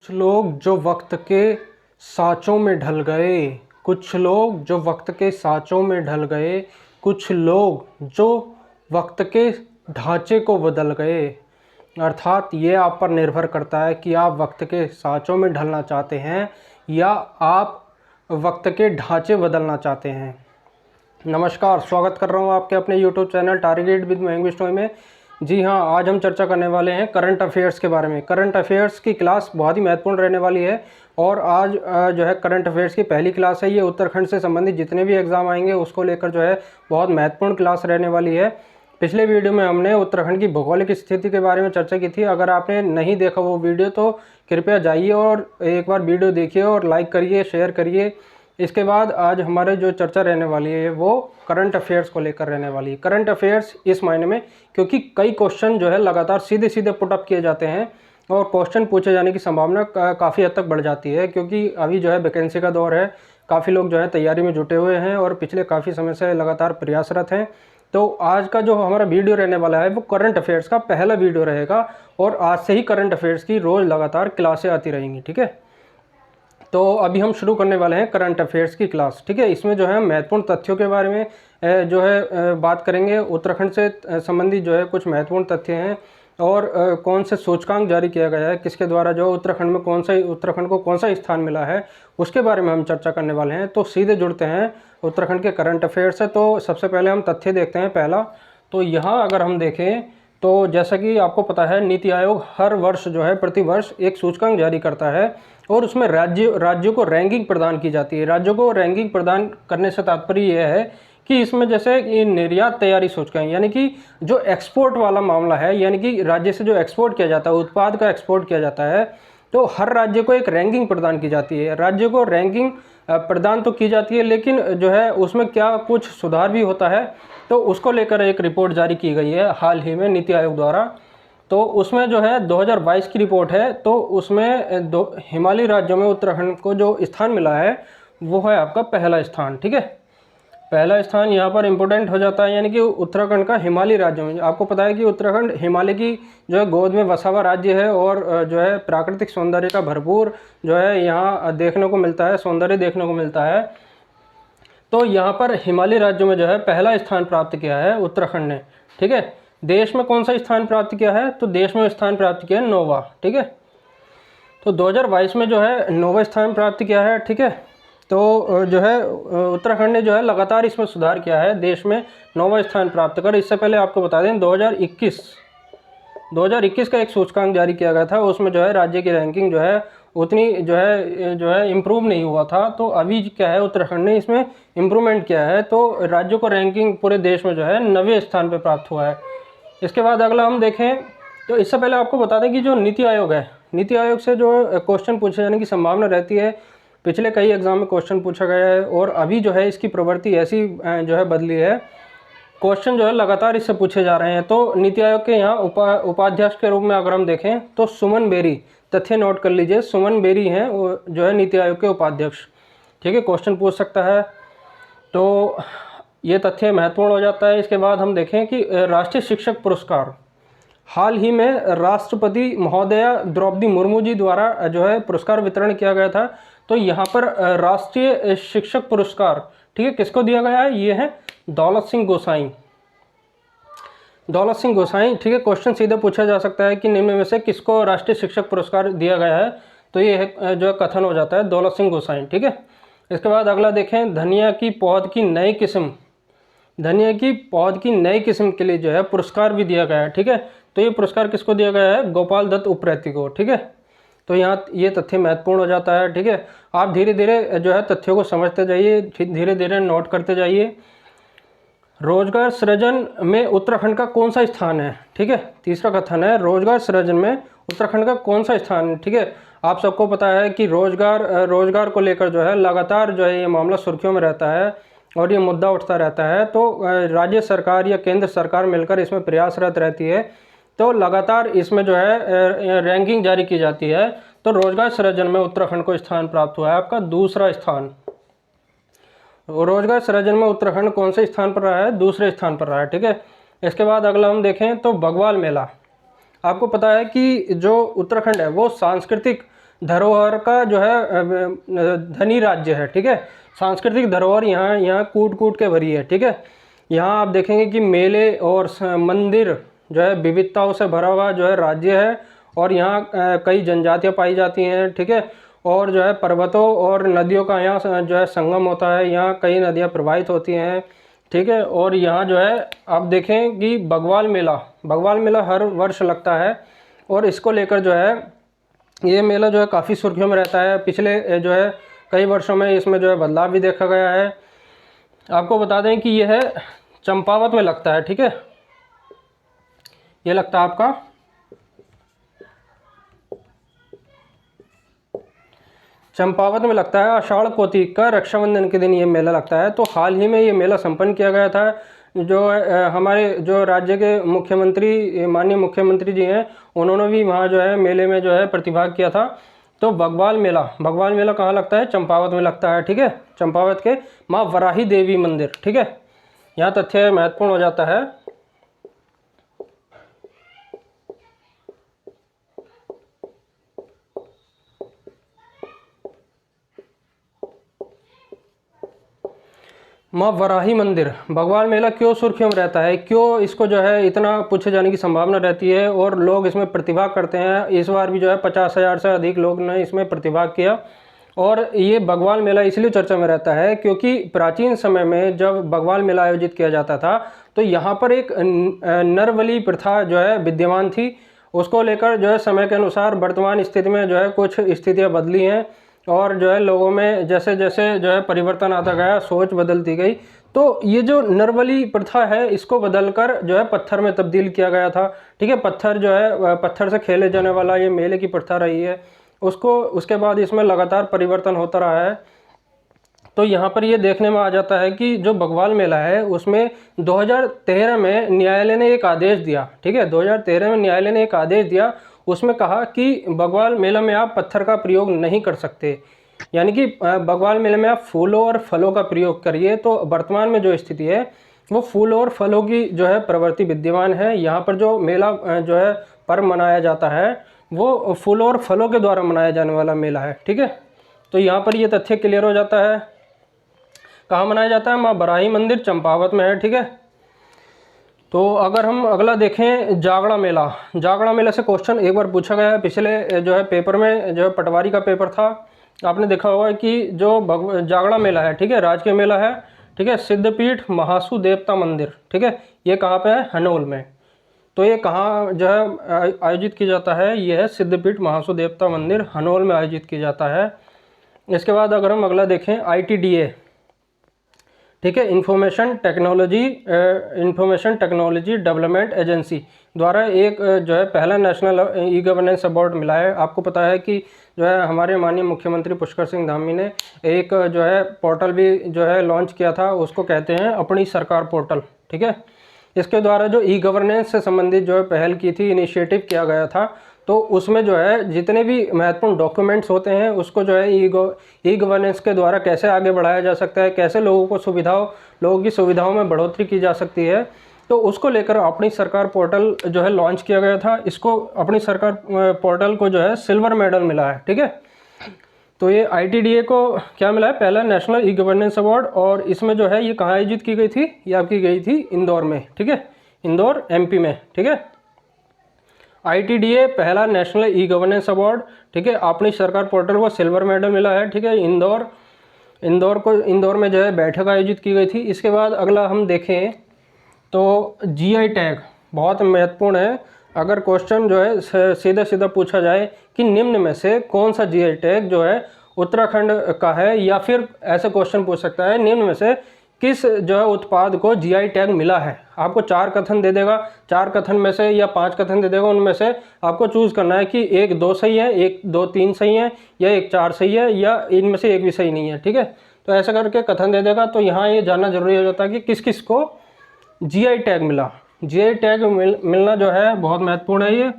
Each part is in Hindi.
लोग जो वक्त के साँचों में ढल गए, कुछ लोग जो वक्त के साँचों में ढल गए, कुछ लोग जो वक्त के ढांचे को बदल गए। अर्थात ये आप पर निर्भर करता है कि आप वक्त के साँचों में ढलना चाहते हैं या आप वक्त के ढांचे बदलना चाहते हैं। नमस्कार, स्वागत कर रहा हूँ आपके अपने YouTube channel target with Mayank Bishnoi में। जी हाँ, आज हम चर्चा करने वाले हैं करंट अफेयर्स के बारे में। करंट अफेयर्स की क्लास बहुत ही महत्वपूर्ण रहने वाली है और आज जो है करंट अफेयर्स की पहली क्लास है। ये उत्तराखंड से संबंधित जितने भी एग्ज़ाम आएंगे उसको लेकर जो है बहुत महत्वपूर्ण क्लास रहने वाली है। पिछले वीडियो में हमने उत्तराखंड की भौगोलिक स्थिति के बारे में चर्चा की थी। अगर आपने नहीं देखा वो वीडियो तो कृपया जाइए और एक बार वीडियो देखिए और लाइक करिए, शेयर करिए। इसके बाद आज हमारे जो चर्चा रहने वाली है वो करंट अफेयर्स को लेकर रहने वाली है। करंट अफेयर्स इस मायने में क्योंकि कई क्वेश्चन जो है लगातार सीधे सीधे पुटअप किए जाते हैं और क्वेश्चन पूछे जाने की संभावना काफ़ी हद तक बढ़ जाती है, क्योंकि अभी जो है वैकेंसी का दौर है। काफ़ी लोग जो है तैयारी में जुटे हुए हैं और पिछले काफ़ी समय से लगातार प्रयासरत हैं। तो आज का जो हमारा वीडियो रहने वाला है वो करंट अफेयर्स का पहला वीडियो रहेगा और आज से ही करंट अफेयर्स की रोज़ लगातार क्लासें आती रहेंगी। ठीक है, तो अभी हम शुरू करने वाले हैं करंट अफेयर्स की क्लास। ठीक है, इसमें जो है महत्वपूर्ण तथ्यों के बारे में जो है बात करेंगे। उत्तराखंड से संबंधित जो है कुछ महत्वपूर्ण तथ्य हैं और कौन से सूचकांक जारी किया गया है, किसके द्वारा जो उत्तराखंड को कौन सा स्थान मिला है, उसके बारे में हम चर्चा करने वाले हैं। तो सीधे जुड़ते हैं उत्तराखंड के करंट अफेयर्स से। तो सबसे पहले हम तथ्य देखते हैं। पहला तो यहाँ अगर हम देखें तो जैसा कि आपको पता है नीति आयोग हर वर्ष जो है प्रतिवर्ष एक सूचकांक जारी करता है और उसमें राज्यों को रैंकिंग प्रदान की जाती है। राज्यों को रैंकिंग प्रदान करने से तात्पर्य यह है कि इसमें जैसे ये निर्यात तैयारी सूचकांक, यानी कि जो एक्सपोर्ट वाला मामला है, यानी कि राज्य से जो एक्सपोर्ट किया जाता है, उत्पाद का एक्सपोर्ट किया जाता है, तो हर राज्य को एक रैंकिंग प्रदान की जाती है। राज्य को रैंकिंग प्रदान तो की जाती है, लेकिन जो है उसमें क्या कुछ सुधार भी होता है, तो उसको लेकर एक रिपोर्ट जारी की गई है हाल ही में नीति आयोग द्वारा। तो उसमें जो है 2022 की रिपोर्ट है। तो उसमें हिमालयी राज्यों में उत्तराखंड को जो स्थान मिला है वो है आपका पहला स्थान। ठीक है, पहला स्थान यहाँ पर इम्पोर्टेंट हो जाता है, यानी कि उत्तराखंड का हिमालयी राज्यों में। आपको पता है कि उत्तराखंड हिमालय की जो है गोद में बसा हुआ राज्य है और जो है प्राकृतिक सौंदर्य का भरपूर जो है यहाँ देखने को मिलता है, सौंदर्य देखने को मिलता है। तो यहाँ पर हिमालयी राज्यों में जो है पहला स्थान प्राप्त किया है उत्तराखंड ने। ठीक है, देश में कौन सा स्थान प्राप्त किया है, तो देश में स्थान प्राप्त किया है 9वां। ठीक है, तो 2022 में जो है 9वां स्थान प्राप्त किया है। ठीक है, तो जो है उत्तराखंड ने जो है लगातार इसमें सुधार किया है, देश में 9वां स्थान प्राप्त कर। इससे पहले आपको बता दें 2021 का एक सूचकांक जारी किया गया था, उसमें जो है राज्य की रैंकिंग जो है उतनी जो है इम्प्रूव नहीं हुआ था। तो अभी क्या है उत्तराखंड ने इसमें इम्प्रूवमेंट किया है, तो राज्यों को रैंकिंग पूरे देश में जो है 9वें स्थान पर प्राप्त हुआ है। इसके बाद अगला हम देखें तो इससे पहले आपको बता दें कि जो नीति आयोग है, नीति आयोग से जो क्वेश्चन पूछे जाने की संभावना रहती है। पिछले कई एग्जाम में क्वेश्चन पूछा गया है और अभी जो है इसकी प्रवृत्ति ऐसी जो है बदली है, क्वेश्चन जो है लगातार इससे पूछे जा रहे हैं। तो नीति आयोग के यहाँ उपाध्यक्ष के रूप में अगर हम देखें तो सुमन बेरी, तथ्य नोट कर लीजिए, सुमन बेरी हैं वो जो है नीति आयोग के उपाध्यक्ष। ठीक है, क्वेश्चन पूछ सकता है, तो ये तथ्य महत्वपूर्ण हो जाता है। इसके बाद हम देखें कि राष्ट्रीय शिक्षक पुरस्कार हाल ही में राष्ट्रपति महोदया द्रौपदी मुर्मू जी द्वारा जो है पुरस्कार वितरण किया गया था। तो यहाँ पर राष्ट्रीय शिक्षक पुरस्कार, ठीक है, किसको दिया गया है, ये है दौलत सिंह गोसाई। ठीक है, क्वेश्चन सीधे पूछा जा सकता है कि निम्न में से किसको राष्ट्रीय शिक्षक पुरस्कार दिया गया है, तो ये जो है कथन हो जाता है दौलत सिंह गोसाई। ठीक है, इसके बाद अगला देखें, धनिया की पौध की नई किस्म के लिए जो है पुरस्कार भी दिया गया है। ठीक है, तो ये पुरस्कार किसको दिया गया है, गोपाल दत्त उप्रेती को। ठीक है, तो यहाँ ये तथ्य महत्वपूर्ण हो जाता है। ठीक है, आप धीरे धीरे जो है तथ्यों को समझते जाइए, धीरे धीरे नोट करते जाइए। रोजगार सृजन में उत्तराखंड का कौन सा स्थान है। ठीक है, तीसरा कथन है रोजगार सृजन में उत्तराखंड का कौन सा स्थान है। ठीक है, आप सबको पता है कि रोजगार को लेकर जो है लगातार जो है ये मामला सुर्खियों में रहता है और ये मुद्दा उठता रहता है। तो राज्य सरकार या केंद्र सरकार मिलकर इसमें प्रयासरत रहती है, तो लगातार इसमें जो है रैंकिंग जारी की जाती है। तो रोजगार सृजन में उत्तराखंड को स्थान प्राप्त हुआ है आपका दूसरा स्थान। रोजगार सृजन में उत्तराखंड कौन से स्थान पर रहा है, दूसरे स्थान पर रहा है। ठीक है, इसके बाद अगला हम देखें तो बग्वाल मेला। आपको पता है कि जो उत्तराखंड है वो सांस्कृतिक धरोहर का जो है धनी राज्य है, ठीक है। सांस्कृतिक धरोहर यहाँ यहाँ कूट कूट के भरी है, ठीक है। यहाँ आप देखेंगे कि मेले और मंदिर जो है विविधताओं से भरा हुआ जो है राज्य है, और यहाँ कई जनजातियाँ पाई जाती हैं, ठीक है। और जो है पर्वतों और नदियों का यहाँ जो है संगम होता है, यहाँ कई नदियाँ प्रवाहित होती हैं, ठीक है। और यहाँ जो है आप देखें कि बग्वाल मेला हर वर्ष लगता है, और इसको लेकर जो है ये मेला जो है काफ़ी सुर्खियों में रहता है। पिछले जो है कई वर्षों में इसमें जो है बदलाव भी देखा गया है। आपको बता दें कि यह है चंपावत में लगता है, ठीक है। ये लगता है आपका चंपावत में लगता है। आषाढ़ पोती का रक्षाबंधन के दिन ये मेला लगता है। तो हाल ही में ये मेला संपन्न किया गया था। जो हमारे जो राज्य के मुख्यमंत्री, माननीय मुख्यमंत्री जी हैं, उन्होंने भी वहाँ जो है मेले में जो है प्रतिभाग किया था। तो बग्वाल मेला कहाँ लगता है? चंपावत में लगता है, ठीक है। चंपावत के माँ वराही देवी मंदिर, ठीक है। यहाँ तथ्य महत्वपूर्ण हो जाता है। माँ वराही मंदिर, बग्वाल मेला क्यों सुर्खियों में रहता है, क्यों इसको जो है इतना पूछे जाने की संभावना रहती है और लोग इसमें प्रतिभाग करते हैं। इस बार भी जो है 50,000 से अधिक लोग ने इसमें प्रतिभाग किया। और ये बग्वाल मेला इसलिए चर्चा में रहता है क्योंकि प्राचीन समय में जब बग्वाल मेला आयोजित किया जाता था तो यहाँ पर एक नरबलि प्रथा जो है विद्यमान थी। उसको लेकर जो है समय के अनुसार वर्तमान स्थिति में जो है कुछ स्थितियाँ बदली हैं, और जो है लोगों में जैसे जैसे जो है परिवर्तन आता गया, सोच बदलती गई। तो ये जो नरबलि प्रथा है इसको बदलकर जो है पत्थर में तब्दील किया गया था, ठीक है। पत्थर जो है पत्थर से खेले जाने वाला ये मेले की प्रथा रही है। उसके बाद इसमें लगातार परिवर्तन होता रहा है। तो यहाँ पर ये देखने में आ जाता है कि जो बग्वाल मेला है उसमें 2013 में न्यायालय ने एक आदेश दिया, ठीक है। 2013 में न्यायालय ने एक आदेश दिया, उसमें कहा कि बग्वाल मेला में आप पत्थर का प्रयोग नहीं कर सकते, यानी कि बग्वाल मेले में आप फूलों और फलों का प्रयोग करिए। तो वर्तमान में जो स्थिति है वो फूलों और फलों की जो है प्रवृत्ति विद्यमान है। यहाँ पर जो मेला जो है पर्व मनाया जाता है वो फूलों और फलों के द्वारा मनाया जाने वाला मेला है, ठीक है। तो यहाँ पर ये तथ्य क्लियर हो जाता है। कहाँ मनाया जाता है? माँ वराही मंदिर चंपावत में है, ठीक है। तो अगर हम अगला देखें जागड़ा मेला से क्वेश्चन एक बार पूछा गया है पिछले जो है पेपर में, जो है पटवारी का पेपर था। आपने देखा होगा कि जो जागड़ा मेला है, ठीक है, राजकीय मेला है, ठीक है। सिद्धपीठ महासु देवता मंदिर, ठीक है, ये कहाँ पे है? हनोल में। तो ये कहाँ जो है आयोजित किया जाता है? ये है सिद्धपीठ महासु देवता मंदिर, हनोल में आयोजित किया जाता है। इसके बाद अगर हम अगला देखें ITDA, ठीक है, इंफॉर्मेशन टेक्नोलॉजी डेवलपमेंट एजेंसी द्वारा एक जो है पहला नेशनल ई-गवर्नेंस अवार्ड मिला है। आपको पता है कि जो है हमारे माननीय मुख्यमंत्री पुष्कर सिंह धामी ने एक जो है पोर्टल भी जो है लॉन्च किया था, उसको कहते हैं अपनी सरकार पोर्टल, ठीक है। इसके द्वारा जो ई-गवर्नेंस से संबंधित जो है पहल की थी, इनिशिएटिव किया गया था, तो उसमें जो है जितने भी महत्वपूर्ण डॉक्यूमेंट्स होते हैं उसको जो है ई गवर्नेंस के द्वारा कैसे आगे बढ़ाया जा सकता है, कैसे लोगों की सुविधाओं में बढ़ोतरी की जा सकती है, तो उसको लेकर अपनी सरकार पोर्टल जो है लॉन्च किया गया था। इसको अपनी सरकार पोर्टल को जो है सिल्वर मेडल मिला है, ठीक है। तो ये ITDA को क्या मिला है? पहला नेशनल ई गवर्नेंस अवार्ड। और इसमें जो है ये कहाँ आयोजित की गई थी? ये आपकी गई थी इंदौर में, ठीक है, इंदौर MP में, ठीक है। ITDA पहला नेशनल ई गवर्नेंस अवार्ड, ठीक है, अपनी सरकार पोर्टल को सिल्वर मेडल मिला है, ठीक है। इंदौर में जो है बैठक आयोजित की गई थी। इसके बाद अगला हम देखें तो GI टैग बहुत महत्वपूर्ण है। अगर क्वेश्चन जो है सीधा पूछा जाए कि निम्न में से कौन सा GI टैग जो है उत्तराखंड का है, या फिर ऐसे क्वेश्चन पूछ सकता है निम्न में से किस जो है उत्पाद को GI टैग मिला है। आपको 4 कथन दे देगा, 4 कथन में से या 5 कथन दे देगा, उनमें से आपको चूज़ करना है कि 1 2 सही है, 1 2 3 सही है, या 1 4 सही है, या इनमें से एक भी सही नहीं है, ठीक है। तो ऐसा करके कथन दे देगा। तो यहाँ ये जानना जरूरी हो जाता है कि किस किस को GI टैग मिला। GI टैग मिलना जो है बहुत महत्वपूर्ण है। ये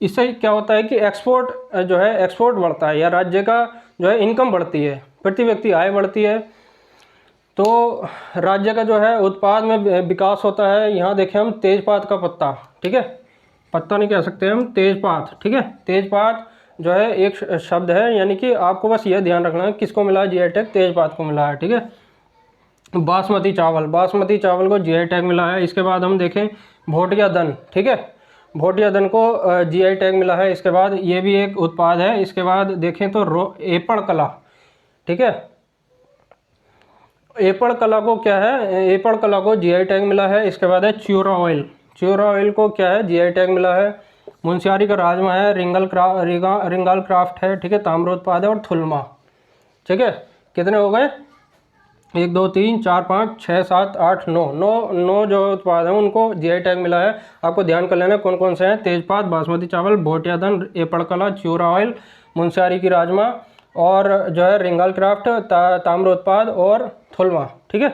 इससे क्या होता है कि एक्सपोर्ट बढ़ता है, या राज्य का जो है इनकम बढ़ती है, प्रति व्यक्ति आय बढ़ती है, तो राज्य का जो है उत्पाद में विकास होता है। यहाँ देखें हम तेजपात का पत्ता, ठीक है, पत्ता नहीं कह सकते हम, तेजपात, ठीक है, तेजपात जो है एक शब्द है, यानी कि आपको बस यह ध्यान रखना है किसको मिला है जीआई टैग, तेजपात को मिला है, ठीक है। बासमती चावल, बासमती चावल को जीआई टैग मिला है। इसके बाद हम देखें भोटिया दन, ठीक है, भोटिया दन को जीआई टैग मिला है। इसके बाद ये भी एक उत्पाद है। इसके बाद देखें तो एपण कला, ठीक है, एपण कला को क्या है, एपण कला को जीआई टैग मिला है। इसके बाद है च्योरा ऑयल, च्योरा ऑयल को क्या है जीआई टैग मिला है। मुंशियारी का राजमा है, रिंगाल क्राफ्ट है, ठीक है, ताम्रोत्पाद है, और थुलमा, ठीक है। कितने हो गए, 1 2 3 4 5 6 7 8 9 जो उत्पाद हैं उनको जीआई टैग मिला है। आपको ध्यान कर लेना कौन कौन से हैं, तेजपात, बासमती चावल, भोटिया दन, एपण कला, च्योरा ऑयल, मुंशियारी की राजमा, और जो है रिंगाल क्राफ्ट, ताम्रोत्पाद और थुलमा, ठीक है।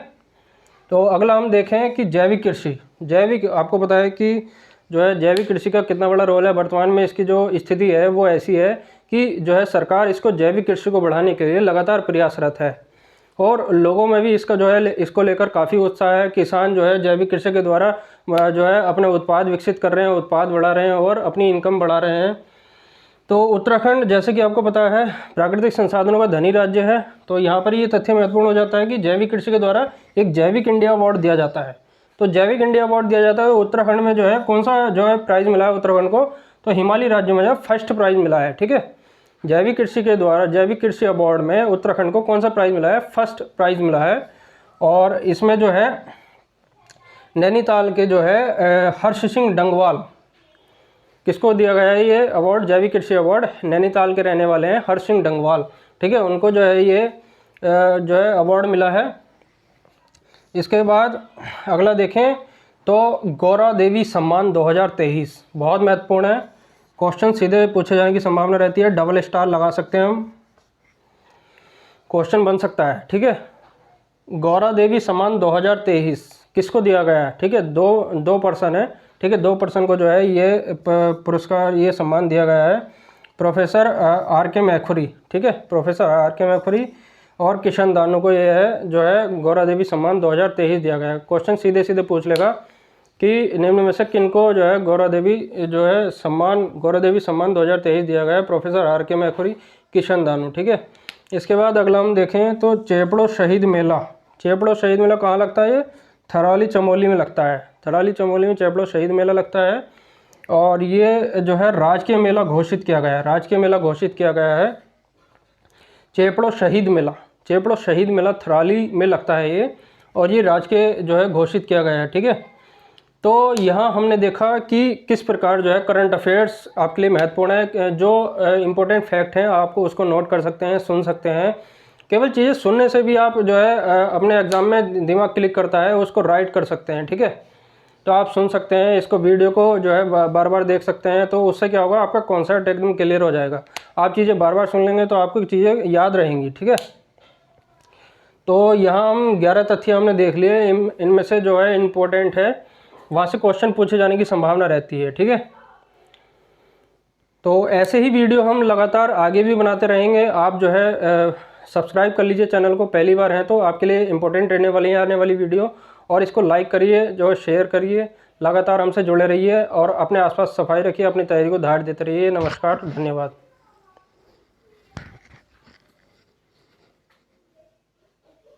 तो अगला हम देखें कि जैविक कृषि, जैविक, आपको पता है कि जो है जैविक कृषि का कितना बड़ा रोल है। वर्तमान में इसकी जो स्थिति है वो ऐसी है कि जो है सरकार इसको जैविक कृषि को बढ़ाने के लिए लगातार प्रयासरत है, और लोगों में भी इसका जो है इसको लेकर काफ़ी उत्साह है। किसान जो है जैविक कृषि के द्वारा जो है अपने उत्पाद विकसित कर रहे हैं, उत्पाद बढ़ा रहे हैं और अपनी इनकम बढ़ा रहे हैं। तो उत्तराखंड जैसे कि आपको पता है प्राकृतिक संसाधनों का धनी राज्य है, तो यहाँ पर ये तथ्य महत्वपूर्ण हो जाता है कि जैविक कृषि के द्वारा एक जैविक इंडिया अवार्ड दिया जाता है। तो जैविक इंडिया अवार्ड दिया जाता है, उत्तराखंड में जो है कौन सा जो है प्राइज़ मिला है उत्तराखंड को, तो हिमालय राज्य में जो फर्स्ट प्राइज़ मिला है, ठीक है। जैविक कृषि के द्वारा जैविक कृषि अवार्ड में उत्तराखंड को कौन सा प्राइज़ मिला है, फर्स्ट प्राइज़ मिला है। और इसमें जो है नैनीताल के जो है हर्ष सिंह डंगवाल, किसको दिया गया है ये अवार्ड, जैविक कृषि अवार्ड, नैनीताल के रहने वाले हैं हर्ष सिंह डंगवाल, ठीक है, उनको जो है ये जो है अवार्ड मिला है। इसके बाद अगला देखें तो गौरा देवी सम्मान 2023 बहुत महत्वपूर्ण है। क्वेश्चन सीधे पूछे जाने की संभावना रहती है, डबल स्टार लगा सकते हैं हम, क्वेश्चन बन सकता है, ठीक है। गौरा देवी सम्मान 2023 किसको दिया गया है, ठीक है, दो पर्सन है, ठीक है, 2 पर्सन को जो है ये पुरस्कार, ये सम्मान दिया गया है। प्रोफेसर आर के मैखुरी, ठीक है, प्रोफेसर आर के मैखुरी और किशन दानू को ये है जो है गौरा देवी सम्मान 2023 दिया गया है। क्वेश्चन सीधे सीधे पूछ लेगा कि निम्न में से किनको जो है गौरा देवी सम्मान 2023 दिया गया है, प्रोफेसर आर के मैखुरी, किशन दानू, ठीक है। इसके बाद अगला हम देखें तो चेपड़ो शहीद मेला, चेपड़ो शहीद मेला कहाँ लगता है, ये थराली चमोली में लगता है, थराली चमोली में चेपड़ो शहीद मेला लगता है। और ये जो है राजकीय मेला घोषित किया गया है, राजकीय मेला घोषित किया गया है चेपड़ो शहीद मेला, चेपड़ो शहीद मेला थराली में लगता है ये, और ये राजकीय जो है घोषित किया गया है, ठीक है। तो यहाँ हमने देखा कि किस प्रकार जो है करंट अफेयर्स आपके लिए महत्वपूर्ण है, जो इम्पोर्टेंट फैक्ट हैं आपको उसको नोट कर सकते हैं, सुन सकते हैं। केवल चीज़ें सुनने से भी आप जो है अपने एग्ज़ाम में दिमाग क्लिक करता है, उसको राइट कर सकते हैं, ठीक है। तो आप सुन सकते हैं, इसको वीडियो को जो है बार बार देख सकते हैं, तो उससे क्या होगा आपका कॉन्सेप्ट एकदम क्लियर हो जाएगा। आप चीज़ें बार बार सुन लेंगे तो आपको चीज़ें याद रहेंगी, ठीक है। तो यहाँ हम 11 तथ्य हमने देख लिए, इनमें से जो है इम्पोर्टेंट है, वहाँ से क्वेश्चन पूछे जाने की संभावना रहती है, ठीक है। तो ऐसे ही वीडियो हम लगातार आगे भी बनाते रहेंगे। आप जो है सब्सक्राइब कर लीजिए चैनल को, पहली बार हैं तो आपके लिए इंपॉर्टेंट रहने वाली है आने वाली वीडियो, और इसको लाइक करिए, जो शेयर करिए, लगातार हमसे जुड़े रहिए और अपने आसपास सफाई रखिए, अपनी तैयारी को धार देते रहिए। नमस्कार, धन्यवाद।